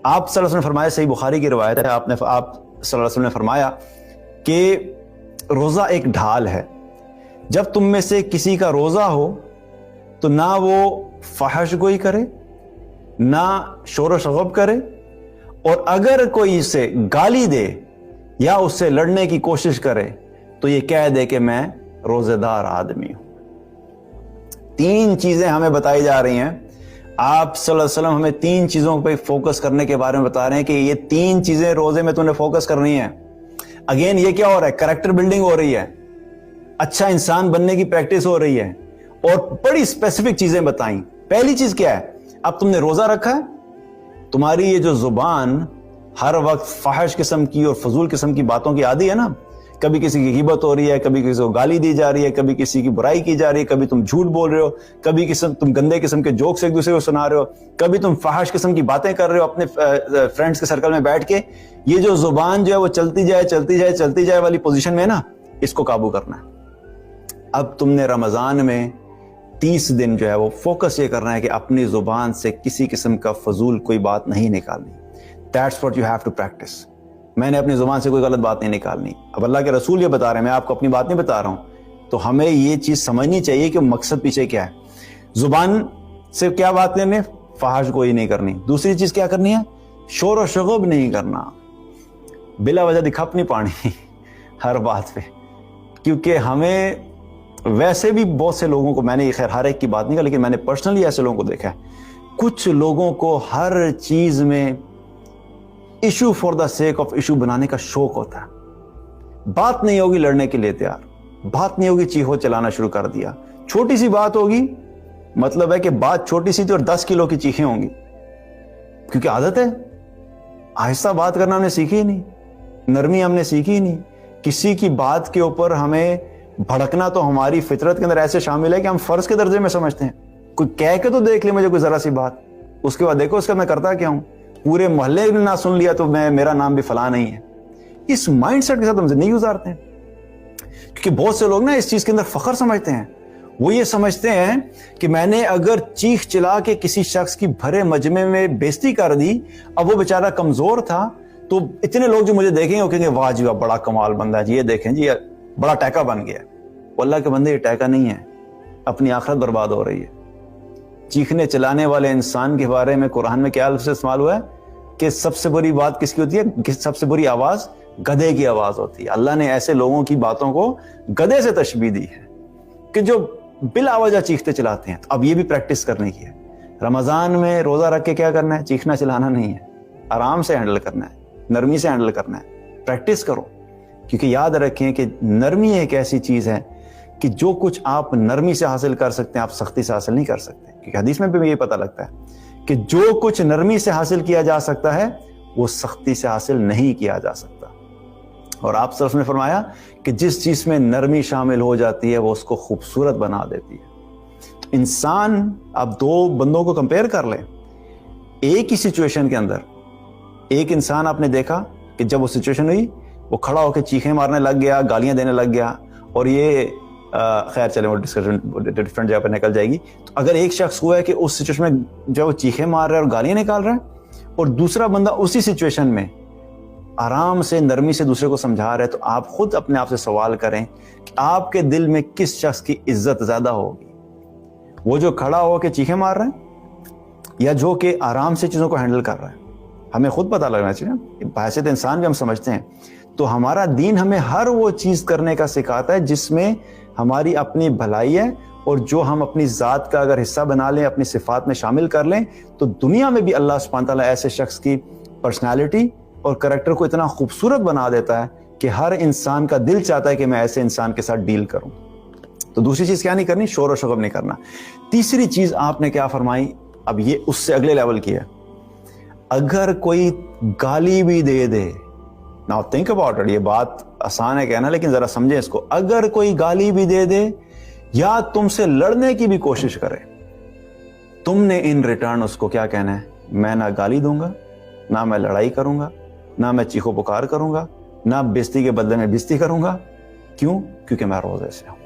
آپ صلی اللہ علیہ وسلم نے فرمایا, صحیح بخاری کی روایت ہے, آپ صلی اللہ علیہ وسلم نے فرمایا کہ روزہ ایک ڈھال ہے. جب تم میں سے کسی کا روزہ ہو تو نہ وہ فحش گوئی کرے, نہ شور و شغب کرے, اور اگر کوئی اسے گالی دے یا اس سے لڑنے کی کوشش کرے تو یہ کہہ دے کہ میں روزے دار آدمی ہوں. 3 چیزیں ہمیں بتائی جا رہی ہیں. آپ صلی اللہ علیہ وسلم ہمیں 3 چیزوں پہ فوکس کرنے کے بارے میں بتا رہے ہیں کہ یہ 3 چیزیں روزے میں تم نے فوکس کرنی ہے. اگین یہ کیا ہو رہا ہے؟ کریکٹر بلڈنگ ہو رہی ہے, اچھا انسان بننے کی پریکٹس ہو رہی ہے, اور بڑی اسپیسیفک چیزیں بتائیں. پہلی چیز کیا ہے؟ اب تم نے روزہ رکھا ہے, تمہاری یہ جو زبان ہر وقت فحش قسم کی اور فضول قسم کی باتوں کی عادی ہے نا, کبھی کسی کی غیبت ہو رہی ہے, کبھی کسی کو گالی دی جا رہی ہے, کبھی کسی کی برائی کی جا رہی ہے, کبھی تم جھوٹ بول رہے ہو, کبھی تم گندے قسم کے جوکس ایک دوسرے کو سنا رہے ہو, کبھی تم فحش قسم کی باتیں کر رہے ہو اپنے فرینڈز کے سرکل میں بیٹھ کے. یہ جو زبان جو ہے وہ چلتی جائے والی پوزیشن میں نا, اس کو قابو کرنا ہے. اب تم نے رمضان میں 30 دن جو ہے وہ فوکس یہ کرنا ہے کہ اپنی زبان سے کسی قسم کا فضول کوئی بات نہیں نکالنی. That's what you have to practice. میں نے اپنی زبان سے کوئی غلط بات نہیں نکالنی. اب اللہ کے رسول یہ بتا رہے ہیں, میں آپ کو اپنی بات نہیں بتا رہا ہوں. تو ہمیں یہ چیز سمجھنی چاہیے کہ مقصد پیچھے کیا ہے. زبان سے کیا بات کرنی ہے؟ فحش گوئی نہیں کرنی. دوسری چیز کیا کرنی ہے؟ شور و شغب نہیں کرنا, بلا وجہ دکھپ نہیں پانی ہر بات پہ. کیونکہ ہمیں ویسے بھی بہت سے لوگوں کو, میں نے خیر ہر ایک کی بات نہیں کہا, لیکن میں نے پرسنلی ایسے لوگوں کو دیکھا ہے, کچھ لوگوں کو ہر چیز میں issue for the sake of issue بنانے کا شوق ہوتا ہے. بات نہیں ہوگی لڑنے کے لیے تیار, بات نہیں ہوگی چیخو چلانا شروع کر دیا. چھوٹی سی بات ہوگی, مطلب ہے کہ بات چھوٹی سی تھی اور 10 کلو کی چیخیں ہوں گی, کیونکہ عادت ہے. آہستہ بات کرنا ہم نے سیکھی ہی نہیں, نرمی ہم نے سیکھی ہی نہیں. کسی کی بات کے اوپر ہمیں بھڑکنا تو ہماری فطرت کے اندر ایسے شامل ہے کہ ہم فرض کے درجے میں سمجھتے ہیں. کوئی کہہ کے تو دیکھ لے مجھے کوئی ذرا سی بات, اس کے بعد دیکھو اس کا میں کرتا کیا ہوں. پورے محلے نے نہ سن لیا تو میرا نام بھی فلاں نہیں ہے. اس مائنڈ سیٹ کے ساتھ ہم زندگی گزارتے ہیں. کیونکہ بہت سے لوگ نا اس چیز کے اندر فخر سمجھتے ہیں. وہ یہ سمجھتے ہیں کہ میں نے اگر چیخ چلا کے کسی شخص کی بھرے مجمع میں بےزتی کر دی, اب وہ بیچارہ کمزور تھا, تو اتنے لوگ جو مجھے دیکھیں گے وہ کہیں گے واہ جی واہ بڑا کمال بندہ ہے جی, یہ دیکھیں جی بڑا ٹیکا بن گیا. وہ اللہ کے بندے یہ ٹیکا نہیں ہے, اپنی آخرت برباد ہو رہی ہے. چیخنے چلانے والے انسان کے بارے میں قرآن میں کیا لفظ استعمال ہوا ہے کہ سب سے بری بات کس کی ہوتی ہے؟ سب سے بری آواز گدھے کی آواز ہوتی ہے. اللہ نے ایسے لوگوں کی باتوں کو گدھے سے تشبیہ دی ہے کہ جو بلا وجہ چیختے چلاتے ہیں. تو اب یہ بھی پریکٹس کرنے کی ہے. رمضان میں روزہ رکھ کے کیا کرنا ہے؟ چیخنا چلانا نہیں ہے, آرام سے ہینڈل کرنا ہے, نرمی سے ہینڈل کرنا ہے. پریکٹس کرو, کیونکہ یاد رکھیں کہ نرمی ایک ایسی چیز ہے کہ جو کچھ آپ نرمی سے حاصل کر سکتے ہیں آپ سختی سے حاصل نہیں کر سکتے. کیونکہ حدیث میں بھی یہ پتہ لگتا ہے کہ جو کچھ نرمی سے حاصل کیا جا سکتا ہے وہ سختی سے حاصل نہیں کیا جا سکتا. اور آپ صلی اللہ علیہ وسلم نے فرمایا کہ جس چیز میں نرمی شامل ہو جاتی ہے وہ اس کو خوبصورت بنا دیتی ہے. تو انسان, آپ 2 بندوں کو کمپیئر کر لیں, ایک ہی سچویشن کے اندر ایک انسان آپ نے دیکھا کہ جب وہ سچویشن ہوئی وہ کھڑا ہو کے چیخیں مارنے لگ گیا, گالیاں دینے لگ گیا, اور یہ خیر چلیں وہ ڈسکشن ڈفرنٹ جگہ پہ نکل جائے گی. تو اگر ایک شخص ہوا ہے کہ اس سچویشن میں جو وہ چیخیں مار رہا ہے اور گالیاں نکال رہا ہے, اور دوسرا بندہ اسی سچویشن میں آرام سے نرمی سے دوسرے کو سمجھا رہا ہے, تو آپ خود اپنے آپ سے سوال کریں کہ آپ کے دل میں کس شخص کی عزت زیادہ ہوگی, وہ جو کھڑا ہو کے چیخیں مار رہا ہے یا جو کہ آرام سے چیزوں کو ہینڈل کر رہا ہے؟ ہمیں خود پتہ لگنا چاہیے. بحیثیت انسان بھی ہم سمجھتے ہیں. تو ہمارا دین ہمیں ہر وہ چیز کرنے کا سکھاتا ہے جس میں ہماری اپنی بھلائی ہے, اور جو ہم اپنی ذات کا اگر حصہ بنا لیں, اپنی صفات میں شامل کر لیں, تو دنیا میں بھی اللہ سبحانہ تعالیٰ ایسے شخص کی پرسنالٹی اور کریکٹر کو اتنا خوبصورت بنا دیتا ہے کہ ہر انسان کا دل چاہتا ہے کہ میں ایسے انسان کے ساتھ ڈیل کروں. تو دوسری چیز کیا نہیں کرنی؟ شور و شغب نہیں کرنا. تیسری چیز آپ نے کیا فرمائی؟ اب یہ اس سے اگلے لیول کی ہے. اگر کوئی گالی بھی دے دے, Now think about it, یہ بات آسان ہے کہنا لیکن ذرا سمجھیں اس کو. اگر کوئی گالی بھی دے دے یا تم سے لڑنے کی بھی کوشش کرے, تم نے ان ریٹرن اس کو کیا کہنا ہے؟ میں نہ گالی دوں گا, نہ میں لڑائی کروں گا, نہ میں چیخو پکار کروں گا, نہ بےزتی کے بدلے میں بےزتی کروں گا. کیوں؟ کیونکہ میں روزے سے ہوں.